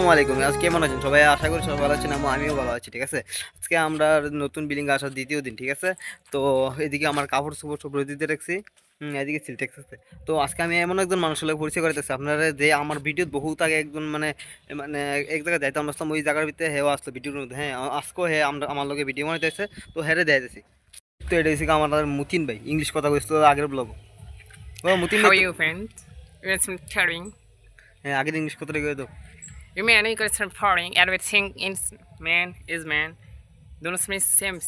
আসসালামু আলাইকুম। আজকে কেমন আছেন সবাই? আশা করি সবাই ভালো আছেন, আমিও ভালো আছি। ঠিক আছে, আজকে আমরা নতুন বিল্ডিং আসার দ্বিতীয় দিন। ঠিক আছে, তো এদিকে আমার কাপড় চোপড় সব রোদিতে রাখছি, এদিকে সিলটেক্স আছে। তো আজকে আমি এমন একজন মানুষের লোক পরিচয় করতেছি আপনারা, যে আমার ভিডিও বহুত আগে একজন মানে মানে এক জায়গায় যাইতাম আসলাম, ওই জায়গার ভিতরে হেও আসলো ভিডিওর মধ্যে। হ্যাঁ, আজকেও হে আমরা আমার লোকে ভিডিও বানাইতেছে, তো হেরে দেখাইতেছি। তো এটা হচ্ছে আমার মুতিন ভাই, ইংলিশ কথা কইছিল আগের ব্লগ। ও মুতিন How ভাই are তো, you, friend? It's Turing. হ্যাঁ আগের ইংলিশ কথাটা কই দাও। You mean any question foreign? Everything in man is man. Don't mean same.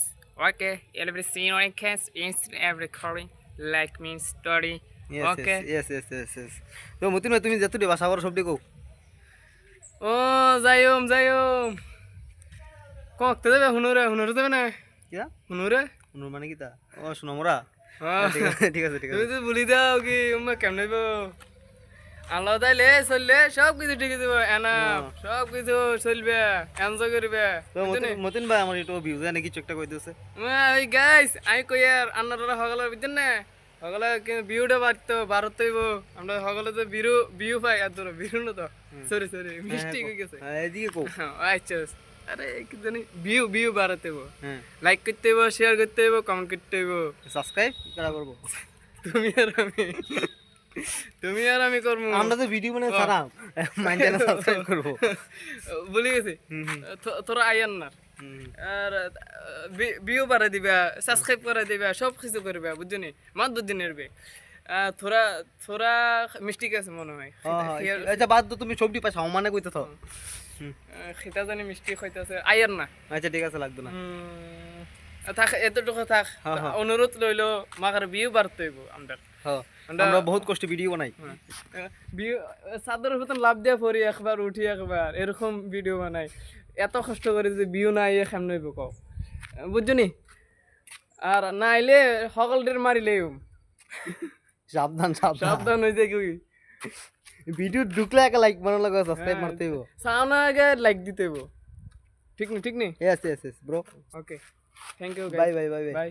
Okay, everything on case is every calling like means story. Yes Okay. Yes yes yes yes. তো মুতিন ভাই তুমি যতটি ভাষা বড় সবটি কও। Oh, Zayom. Kok যাবে হুনুরে যাবে না কিয়া হুনুরে অনুর মানে কি তা? ও সোনামুরা। ঠিক আছে ঠিক আছে ঠিক তুমি আছে। তো ভুলি যাও কি কেমন আল্লাহ তাইলে চললে সব কিছু ঠিক যাব এনা হ্যাঁ। সব কিছু চলবে এনজয় করবে তো মতিন ভাই আমার একটু ভিউজ নাকি কিছু একটা কই দিছে। ওই গাইস আমি কই আর আন্নারা হগলের বুঝছেন না হগলে বিউটা বাড়তো ভারত হইব আমরা হগলে তো বিউ পাই আর তোর বিউ না তো সরি মিস্টেক হয়ে গেছে হ্যাঁ এদিকে কও। আচ্ছা আরে কি জানি বিউ বাড়াতে হইব হ্যাঁ, লাইক করতে হইব শেয়ার করতে হইব কমেন্ট করতে হইব সাবস্ক্রাইব করা করব। তুমি আর আমি তুমি আর আমি করবো আমরা তো ভিডিও বানাই সারা মাইন্ড চ্যানেল সাবস্ক্রাইব করব। ভুলে গেছি তোরা আইয়ান না হুম। আর ভিউ বাড়াই দিবা সাবস্ক্রাইব করে দিবা সব কিছু করবে বুঝছনি মাত্র দিনের বে থোড়া থোড়া মিস্টেক আছে মনে হয় আচ্ছা বাদ দাও, তুমি সবটি পাইছো মানে কইতেছ। খিতা জানি মিস্টেক হইতাছে আইয়ার না আচ্ছা ঠিক আছে, লাগবে না। থাক এতটুকু থাক অনুরোধ লইলো মাকার ভিউ বাড়তে হইব আমরা হ্যাঁ, আমরা বহুত কষ্ট ভিডিও বানাই। ভিউ চাদরের ভিতর লাভ দিয়ে পড়ি একবার উঠি একবার এরকম ভিডিও বানাই এত কষ্ট করে যে ভিউ না আইয়ে কেমন হইব কও বুঝছনি আর না আইলে সকলদের মারিলে সাবধান সাবধান। সাবধান হয়ে যায় কি ভিডিও ঢুকলে একটা লাইক বানানো লাগবে, সাবস্ক্রাইব মারতে হইব। সামনে আগে লাইক দিতে হইব ঠিক নি yes yes yes bro. Okay thank you bye bye bye bye. By